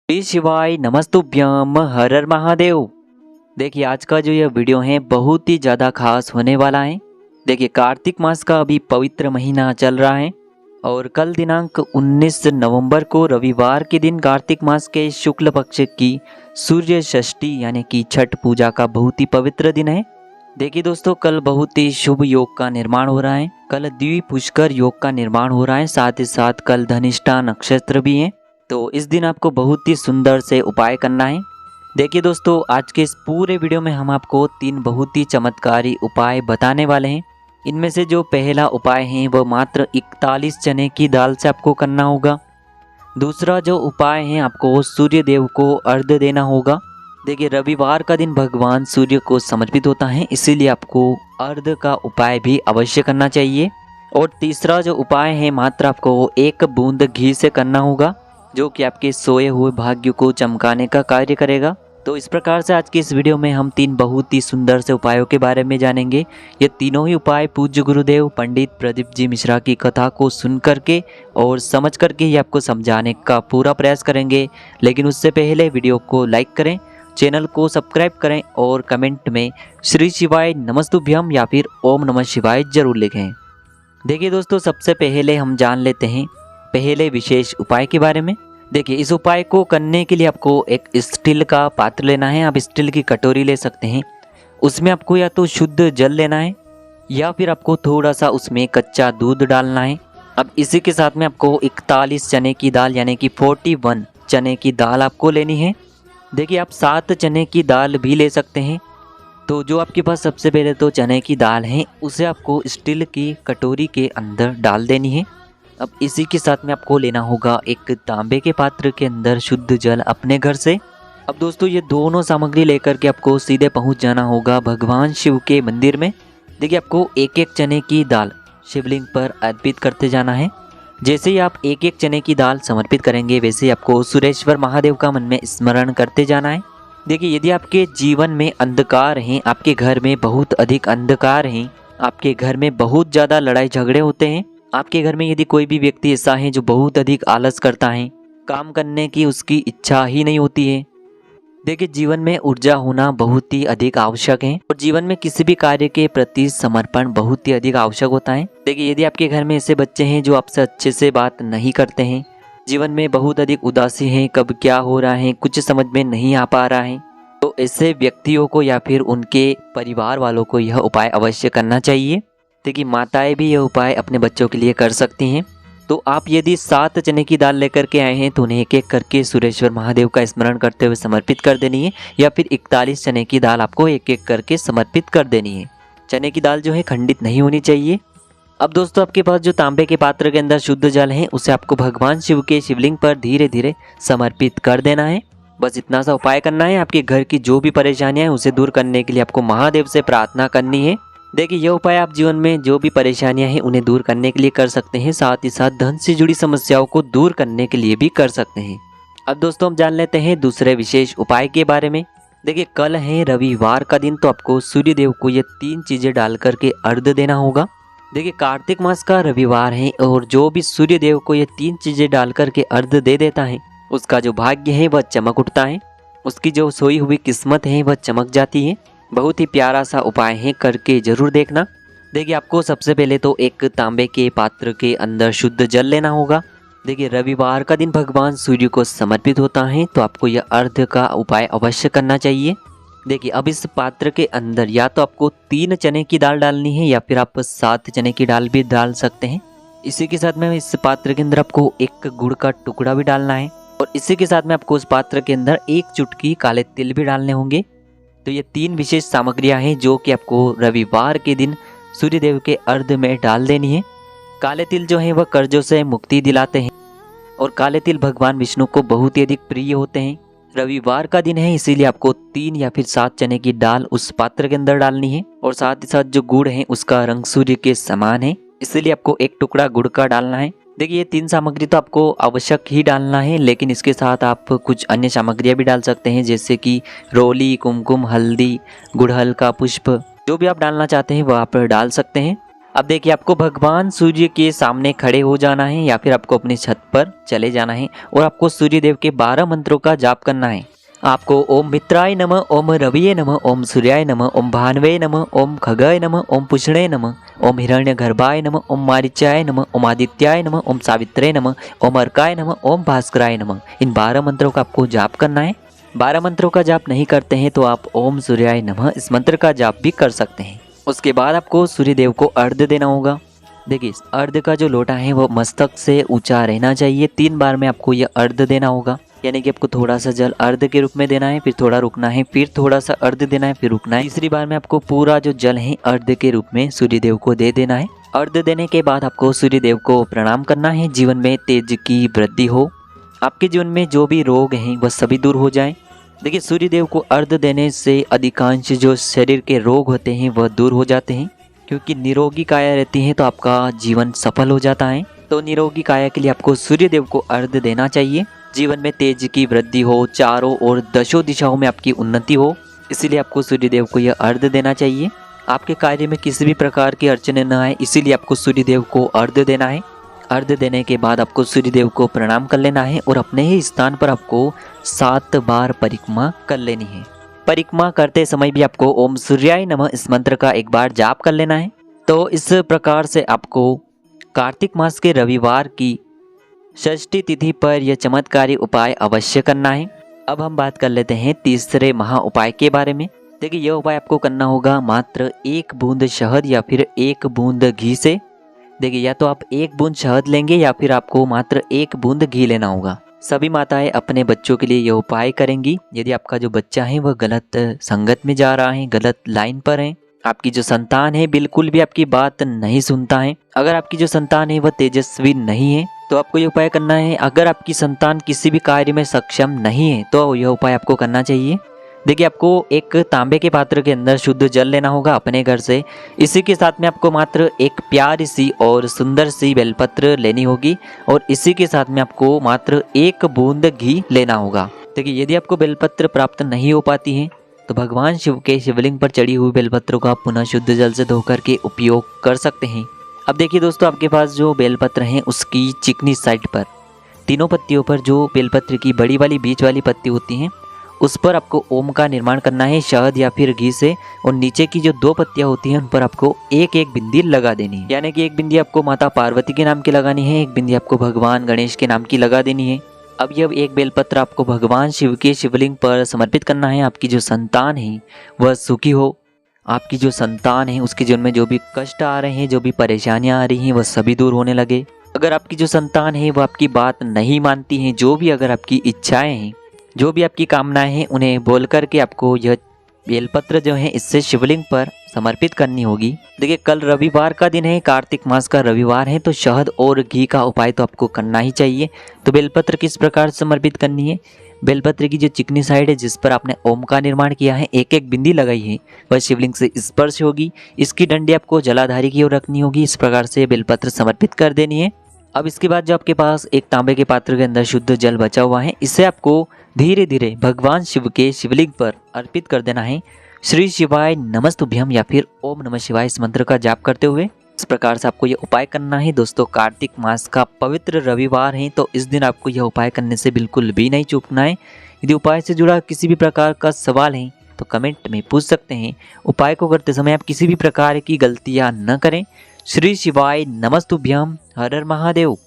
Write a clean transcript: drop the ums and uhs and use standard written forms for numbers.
श्री शिवाय नमस्तुभ्यम हर हर महादेव। देखिए आज का जो यह वीडियो है बहुत ही ज़्यादा खास होने वाला है। देखिए कार्तिक मास का अभी पवित्र महीना चल रहा है और कल दिनांक 19 नवंबर को रविवार के दिन कार्तिक मास के शुक्ल पक्ष की सूर्य षष्ठी यानी कि छठ पूजा का बहुत ही पवित्र दिन है। देखिए दोस्तों कल बहुत ही शुभ योग का निर्माण हो रहा है। कल द्वि पुष्कर योग का निर्माण हो रहा है, साथ ही साथ कल धनिष्ठा नक्षत्र भी है। तो इस दिन आपको बहुत ही सुंदर से उपाय करना है। देखिए दोस्तों आज के इस पूरे वीडियो में हम आपको 3 बहुत ही चमत्कारी उपाय बताने वाले हैं। इनमें से जो पहला उपाय है वह मात्र 41 चने की दाल से आपको करना होगा। दूसरा जो उपाय है आपको सूर्य देव को अर्घ्य देना होगा। देखिए रविवार का दिन भगवान सूर्य को समर्पित होता है, इसीलिए आपको अर्घ्य का उपाय भी अवश्य करना चाहिए। और तीसरा जो उपाय है मात्र आपको 1 बूंद घी से करना होगा, जो कि आपके सोए हुए भाग्य को चमकाने का कार्य करेगा। तो इस प्रकार से आज की इस वीडियो में हम 3 बहुत ही सुंदर से उपायों के बारे में जानेंगे। ये तीनों ही उपाय पूज्य गुरुदेव पंडित प्रदीप जी मिश्रा की कथा को सुन करके और समझ करके ही आपको समझाने का पूरा प्रयास करेंगे। लेकिन उससे पहले वीडियो को लाइक करें, चैनल को सब्सक्राइब करें और कमेंट में श्री शिवाय नमस्तुभ्यम या फिर ओम नमः शिवाय जरूर लिखें। देखिए दोस्तों सबसे पहले हम जान लेते हैं पहले विशेष उपाय के बारे में। देखिए इस उपाय को करने के लिए आपको एक स्टील का पात्र लेना है। आप स्टील की कटोरी ले सकते हैं। उसमें आपको या तो शुद्ध जल लेना है या फिर आपको थोड़ा सा उसमें कच्चा दूध डालना है। अब इसी के साथ में आपको 41 चने की दाल यानी कि 41 चने की दाल आपको लेनी है। देखिए आप 7 चने की दाल भी ले सकते हैं। तो जो आपके पास सबसे पहले तो चने की दाल है उसे आपको स्टील की कटोरी के अंदर डाल देनी है। अब इसी के साथ में आपको लेना होगा एक तांबे के पात्र के अंदर शुद्ध जल अपने घर से। अब दोस्तों ये दोनों सामग्री लेकर के आपको सीधे पहुंच जाना होगा भगवान शिव के मंदिर में। देखिए आपको एक एक चने की दाल शिवलिंग पर अर्पित करते जाना है। जैसे ही आप एक एक चने की दाल समर्पित करेंगे वैसे ही आपको सुरेश्वर महादेव का मन में स्मरण करते जाना है। देखिए यदि आपके जीवन में अंधकार हैं, आपके घर में बहुत अधिक अंधकार हैं, आपके घर में बहुत ज़्यादा लड़ाई झगड़े होते हैं, आपके घर में यदि कोई भी व्यक्ति ऐसा है जो बहुत अधिक आलस करता है, काम करने की उसकी इच्छा ही नहीं होती है, देखिए जीवन में ऊर्जा होना बहुत ही अधिक आवश्यक है और जीवन में किसी भी कार्य के प्रति समर्पण बहुत ही अधिक आवश्यक होता है। देखिए यदि आपके घर में ऐसे बच्चे हैं जो आपसे अच्छे से बात नहीं करते हैं, जीवन में बहुत अधिक उदासी हैं, कब क्या हो रहा है कुछ समझ में नहीं आ पा रहा है, तो ऐसे व्यक्तियों को या फिर उनके परिवार वालों को यह उपाय अवश्य करना चाहिए। देखिए माताएं भी यह उपाय अपने बच्चों के लिए कर सकती हैं। तो आप यदि 7 चने की दाल लेकर के आए हैं तो उन्हें एक एक करके सुरेश्वर महादेव का स्मरण करते हुए समर्पित कर देनी है, या फिर 41 चने की दाल आपको एक एक करके समर्पित कर देनी है। चने की दाल जो है खंडित नहीं होनी चाहिए। अब दोस्तों आपके पास जो तांबे के पात्र के अंदर शुद्ध जल है उसे आपको भगवान शिव के शिवलिंग पर धीरे धीरे समर्पित कर देना है। बस इतना सा उपाय करना है। आपके घर की जो भी परेशानियां हैं उसे दूर करने के लिए आपको महादेव से प्रार्थना करनी है। देखिए यह उपाय आप जीवन में जो भी परेशानियां हैं उन्हें दूर करने के लिए कर सकते हैं, साथ ही साथ धन से जुड़ी समस्याओं को दूर करने के लिए भी कर सकते हैं। अब दोस्तों हम जान लेते हैं दूसरे विशेष उपाय के बारे में। देखिए कल है रविवार का दिन, तो आपको सूर्य देव को ये 3 चीजें डाल करके अर्घ्य देना होगा। देखिए कार्तिक मास का रविवार है और जो भी सूर्य देव को ये 3 चीजें डाल करके अर्घ्य दे देता है उसका जो भाग्य है वह चमक उठता है, उसकी जो सोई हुई किस्मत है वह चमक जाती है। बहुत ही प्यारा सा उपाय है, करके जरूर देखना। देखिए आपको सबसे पहले तो एक तांबे के पात्र के अंदर शुद्ध जल लेना होगा। देखिए रविवार का दिन भगवान सूर्य को समर्पित होता है, तो आपको यह अर्घ्य का उपाय अवश्य करना चाहिए। देखिए अब इस पात्र के अंदर या तो आपको 3 चने की दाल डालनी है या फिर आप 7 चने की दाल भी डाल सकते हैं। इसी के साथ में इस पात्र के अंदर आपको एक गुड़ का टुकड़ा भी डालना है और इसी के साथ में आपको उस पात्र के अंदर 1 चुटकी काले तिल भी डालने होंगे। तो ये 3 विशेष सामग्रियां हैं जो कि आपको रविवार के दिन सूर्य देव के अर्घ्य में डाल देनी है। काले तिल जो है वह कर्जों से मुक्ति दिलाते हैं और काले तिल भगवान विष्णु को बहुत ही अधिक प्रिय होते हैं। रविवार का दिन है इसीलिए आपको 3 या फिर 7 चने की दाल उस पात्र के अंदर डालनी है और साथ ही साथ जो गुड़ है उसका रंग सूर्य के समान है, इसीलिए आपको 1 टुकड़ा गुड़ का डालना है। देखिए ये 3 सामग्री तो आपको आवश्यक ही डालना है, लेकिन इसके साथ आप कुछ अन्य सामग्रियां भी डाल सकते हैं जैसे कि रोली, कुमकुम, हल्दी, गुड़हल का पुष्प, जो भी आप डालना चाहते हैं वह आप डाल सकते हैं। अब देखिए आपको भगवान सूर्य के सामने खड़े हो जाना है या फिर आपको अपनी छत पर चले जाना है और आपको सूर्य देव के 12 मंत्रों का जाप करना है। आपको ओम मित्राय नमः, ओम रविये नमः, ओम सूर्याय नमः, ओम भानवे नमः, ओम खगाय नमः, ओम पुष्णे नमः, ओम हिरण्यगर्भाय नमः, ओम मारीचाय नमः, ओम आदित्याय नमः, ओम सावित्रे नमः, ओम अर्काय नमः, ओम भास्कराय नमः। इन 12 मंत्रों का आपको जाप करना है। 12 मंत्रों का जाप नहीं करते हैं तो आप ओम सूर्याय नमः इस मंत्र का जाप भी कर सकते हैं। उसके बाद आपको सूर्य देव को अर्घ्य देना होगा। देखिए अर्घ्य का जो लोटा है वो मस्तक से ऊंचा रहना चाहिए। 3 बार में आपको यह अर्घ्य देना होगा, यानी कि आपको थोड़ा सा जल अर्घ्य के रूप में देना है, फिर थोड़ा रुकना है, फिर थोड़ा सा अर्घ्य देना है, फिर रुकना है। तीसरी बार में आपको पूरा जो जल है अर्घ्य के रूप में सूर्य देव को दे देना है। अर्घ्य देने के बाद आपको सूर्य देव को प्रणाम करना है। जीवन में तेज की वृद्धि हो, आपके जीवन में जो भी रोग हैं वह सभी दूर हो जाएं। देखिए सूर्य देव को अर्घ्य देने से अधिकांश जो शरीर के रोग होते हैं वह दूर हो जाते हैं, क्योंकि निरोगी काया रहती है तो आपका जीवन सफल हो जाता है। तो निरोगी काया के लिए आपको सूर्य देव को अर्घ्य देना चाहिए। जीवन में तेज की वृद्धि हो, चारों और 10 दिशाओं में आपकी उन्नति हो, इसीलिए आपको सूर्य देव को यह अर्घ्य देना चाहिए। आपके कार्य में किसी भी प्रकार की अड़चने न आए, इसीलिए आपको सूर्य देव को अर्घ्य देना है। अर्घ्य देने के बाद आपको सूर्य देव को प्रणाम कर लेना है और अपने ही स्थान पर आपको 7 बार परिक्रमा कर लेनी है। परिक्रमा करते समय भी आपको ओम सूर्याय नमः इस मंत्र का एक बार जाप कर लेना है। तो इस प्रकार से आपको कार्तिक मास के रविवार की षष्ठी तिथि पर यह चमत्कारी उपाय अवश्य करना है। अब हम बात कर लेते हैं तीसरे महा उपाय के बारे में। देखिए यह उपाय आपको करना होगा मात्र 1 बूंद शहद या फिर 1 बूंद घी से। देखिए या तो आप 1 बूंद शहद लेंगे या फिर आपको मात्र 1 बूंद घी लेना होगा। सभी माताएं अपने बच्चों के लिए यह उपाय करेंगी। यदि आपका जो बच्चा है वह गलत संगत में जा रहा है, गलत लाइन पर है, आपकी जो संतान है बिल्कुल भी आपकी बात नहीं सुनता है, अगर आपकी जो संतान है वह तेजस्वी नहीं है तो आपको यह उपाय करना है। अगर आपकी संतान किसी भी कार्य में सक्षम नहीं है तो यह उपाय आपको करना चाहिए। देखिए आपको एक तांबे के पात्र के अंदर शुद्ध जल लेना होगा अपने घर से। इसी के साथ में आपको मात्र एक प्यारी सी और सुंदर सी बेलपत्र लेनी होगी और इसी के साथ में आपको मात्र 1 बूंद घी लेना होगा। देखिए यदि आपको बेलपत्र प्राप्त नहीं हो पाती है तो भगवान शिव के शिवलिंग पर चढ़ी हुई बेलपत्रों का पुनः शुद्ध जल से धोकर के उपयोग कर सकते हैं। अब देखिए दोस्तों आपके पास जो बेलपत्र हैं उसकी चिकनी साइड पर तीनों पत्तियों पर जो बेलपत्र की बड़ी वाली बीच वाली पत्ती होती हैं उस पर आपको ओम का निर्माण करना है शहद या फिर घी से, और नीचे की जो 2 पत्तियां होती हैं उन पर आपको एक एक बिंदी लगा देनी है। यानी कि एक बिंदी आपको माता पार्वती के नाम की लगानी है, एक बिंदी आपको भगवान गणेश के नाम की लगा देनी है। अब यह एक बेलपत्र आपको भगवान शिव के शिवलिंग पर समर्पित करना है। आपकी जो संतान है वह सुखी हो, आपकी जो संतान है उसके जीवन में जो भी कष्ट आ रहे हैं, जो भी परेशानियां आ रही हैं वह सभी दूर होने लगे। अगर आपकी जो संतान है वह आपकी बात नहीं मानती हैं, जो भी अगर आपकी इच्छाएं हैं, जो भी आपकी कामनाएं हैं, उन्हें बोल करके आपको यह बेलपत्र जो है इससे शिवलिंग पर समर्पित करनी होगी। देखिए कल रविवार का दिन है, कार्तिक मास का रविवार है, तो शहद और घी का उपाय तो आपको करना ही चाहिए। तो बेलपत्र किस प्रकार समर्पित करनी है? बेलपत्र की जो चिकनी साइड है जिस पर आपने ओम का निर्माण किया है, एक एक बिंदी लगाई है, वह शिवलिंग से स्पर्श होगी। इसकी डंडी आपको जलाधारी की ओर रखनी होगी। इस प्रकार से बेलपत्र समर्पित कर देनी है। अब इसके बाद जो आपके पास एक तांबे के पात्र के अंदर शुद्ध जल बचा हुआ है, इसे आपको धीरे धीरे भगवान शिव के शिवलिंग पर अर्पित कर देना है। श्री शिवाय नमस्तुभ्यम या फिर ओम नमः शिवाय इस मंत्र का जाप करते हुए इस प्रकार से आपको यह उपाय करना है। दोस्तों कार्तिक मास का पवित्र रविवार है, तो इस दिन आपको यह उपाय करने से बिल्कुल भी नहीं चूकना है। यदि उपाय से जुड़ा किसी भी प्रकार का सवाल है तो कमेंट में पूछ सकते हैं। उपाय को करते समय आप किसी भी प्रकार की गलतियां न करें। श्री शिवाय नमस्तुभ्यम। हर हर महादेव।